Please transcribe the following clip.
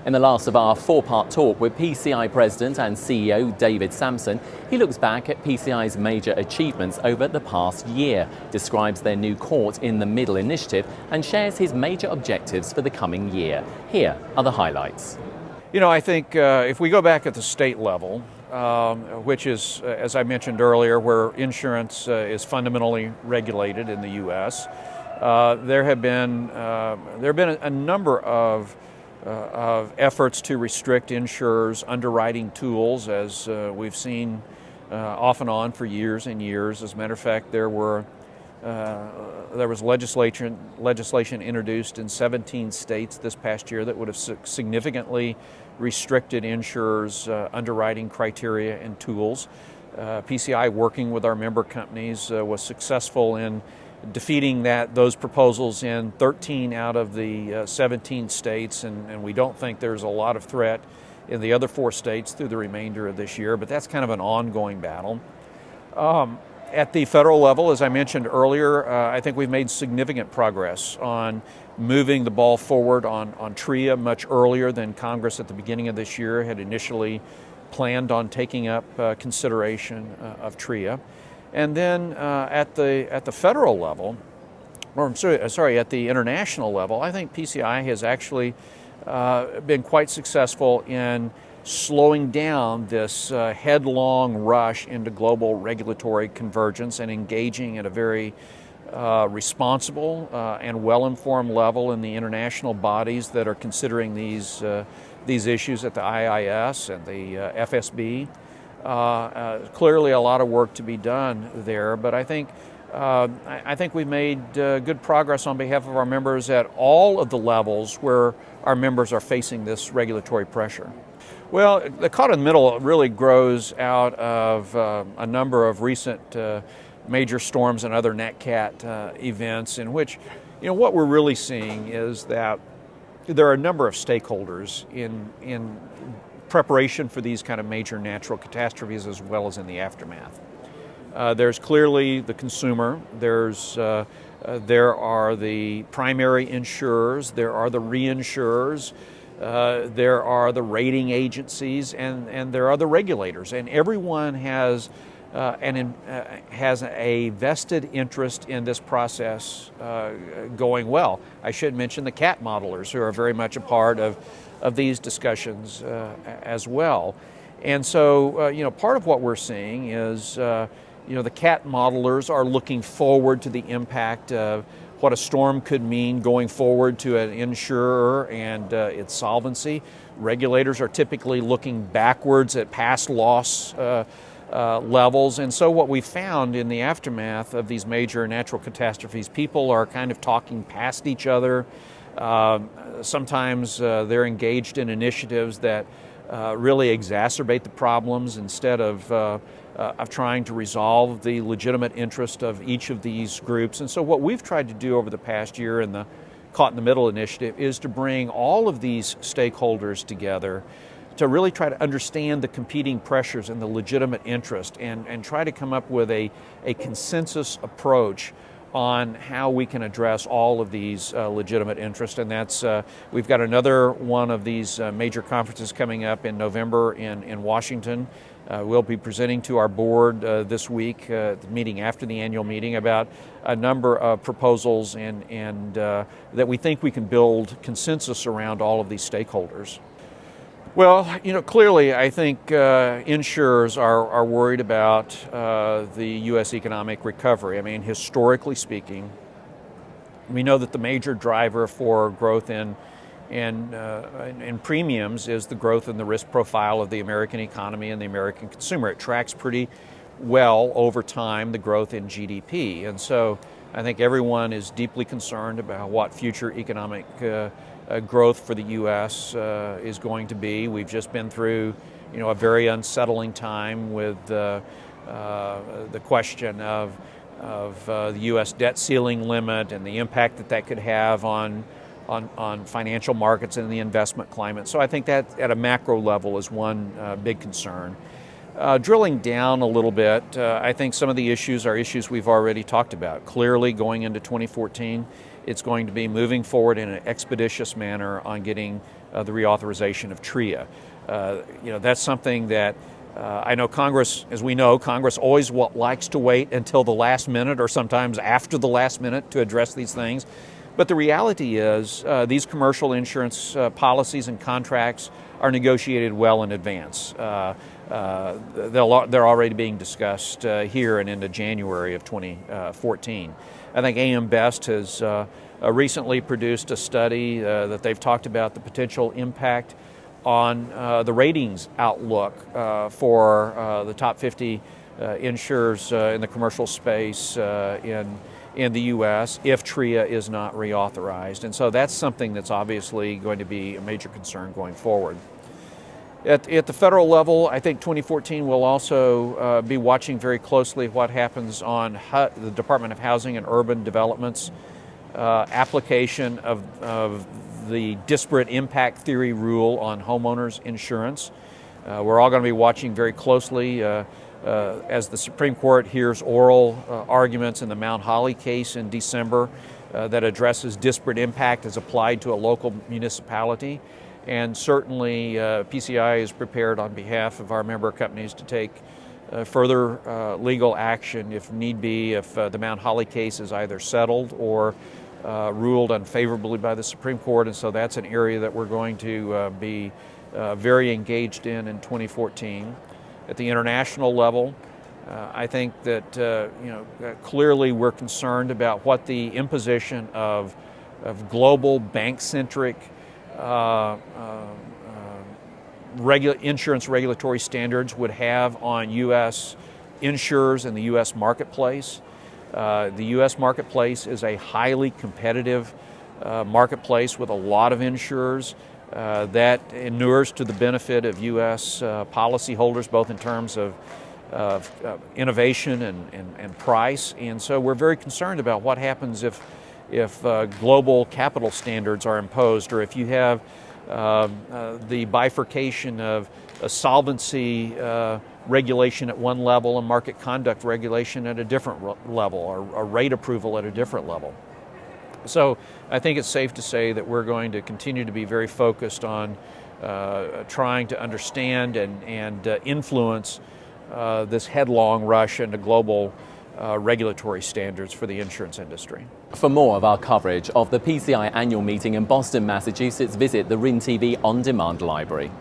In the last of our four-part talk with PCI President and CEO David Sampson, he looks back at PCI's major achievements over the past year, describes their new Court in the Middle initiative, and shares his major objectives for the coming year. Here are the highlights. You know, I think if we go back at the state level, which is, as I mentioned earlier, where insurance is fundamentally regulated in the U.S., there have been a number of efforts to restrict insurers' underwriting tools, as we've seen off and on for years and years. As a matter of fact, there was legislation introduced in 17 states this past year that would have significantly restricted insurers' underwriting criteria and tools. PCI, working with our member companies, was successful in defeating those proposals in 13 out of the 17 states, and we don't think there's a lot of threat in the other 4 states through the remainder of this year, but that's kind of an ongoing battle. At the federal level, as I mentioned earlier, I think we've made significant progress on moving the ball forward on TRIA much earlier than Congress at the beginning of this year had initially planned on taking up consideration of TRIA. And then at the federal level, or at the international level, I think PCI has actually been quite successful in slowing down this headlong rush into global regulatory convergence and engaging at a very responsible and well-informed level in the international bodies that are considering these issues at the IIS and the FSB. Clearly a lot of work to be done there, but I think we've made good progress on behalf of our members at all of the levels where our members are facing this regulatory pressure. Well, the caught in the middle really grows out of a number of recent major storms and other NatCat events in which, you know, what we're really seeing is that there are a number of stakeholders in preparation for these kind of major natural catastrophes as well as in the aftermath. There's clearly the consumer, there are the primary insurers, there are the reinsurers, there are the rating agencies, and there are the regulators, and everyone has a vested interest in this process going well. I should mention the CAT modelers, who are very much a part of these discussions as well. And so, you know, part of what we're seeing is, you know, the CAT modelers are looking forward to the impact of what a storm could mean going forward to an insurer and its solvency. Regulators are typically looking backwards at past loss levels. And so what we found in the aftermath of these major natural catastrophes, people are kind of talking past each other. Sometimes they're engaged in initiatives that really exacerbate the problems instead of trying to resolve the legitimate interest of each of these groups. And so what we've tried to do over the past year in the Caught in the Middle initiative is to bring all of these stakeholders together to really try to understand the competing pressures and the legitimate interest and try to come up with a consensus approach on how we can address all of these legitimate interests. And that's, we've got another one of these major conferences coming up in November in Washington. We'll be presenting to our board this week, the meeting after the annual meeting, about a number of proposals and that we think we can build consensus around all of these stakeholders. Well, you know, clearly I think insurers are worried about the U.S. economic recovery. I mean, historically speaking, we know that the major driver for growth in premiums is the growth in the risk profile of the American economy and the American consumer. It tracks pretty well over time the growth in GDP. And so I think everyone is deeply concerned about what future economic growth for the U.S. Is going to be. We've just been through, you know, a very unsettling time with the question of the U.S. debt ceiling limit and the impact that could have on financial markets and the investment climate. So I think that at a macro level is one big concern. Drilling down a little bit, I think some of the issues are issues we've already talked about. Clearly, going into 2014, it's going to be moving forward in an expeditious manner on getting the reauthorization of TRIA. That's something that I know Congress, as we know, Congress always likes to wait until the last minute or sometimes after the last minute to address these things. But the reality is these commercial insurance policies and contracts are negotiated well in advance. They're already being discussed here and into January of 2014. I think AM Best has recently produced a study that they've talked about the potential impact on the ratings outlook for the top 50 insurers in the commercial space in the U.S. if TRIA is not reauthorized. And so that's something that's obviously going to be a major concern going forward. At the federal level, I think 2014 will also be watching very closely what happens on the Department of Housing and Urban Development's application of the disparate impact theory rule on homeowners insurance. We're all going to be watching very closely as the Supreme Court hears oral arguments in the Mount Holly case in December that addresses disparate impact as applied to a local municipality. And certainly PCI is prepared on behalf of our member companies to take further legal action if need be, if the Mount Holly case is either settled or ruled unfavorably by the Supreme Court. And so that's an area that we're going to be very engaged in 2014. At the international level, I think that clearly we're concerned about what the imposition of global bank-centric insurance regulatory standards would have on U.S. insurers and the U.S. marketplace. The U.S. marketplace is a highly competitive marketplace with a lot of insurers that inures to the benefit of U.S. policyholders, both in terms of innovation and price. And so we're very concerned about what happens if global capital standards are imposed, or if you have the bifurcation of a solvency regulation at one level and market conduct regulation at a different level, or a rate approval at a different level. So I think it's safe to say that we're going to continue to be very focused on trying to understand and influence this headlong rush into global regulatory standards for the insurance industry. For more of our coverage of the PCI annual meeting in Boston, Massachusetts, visit the WRIN-TV On Demand library.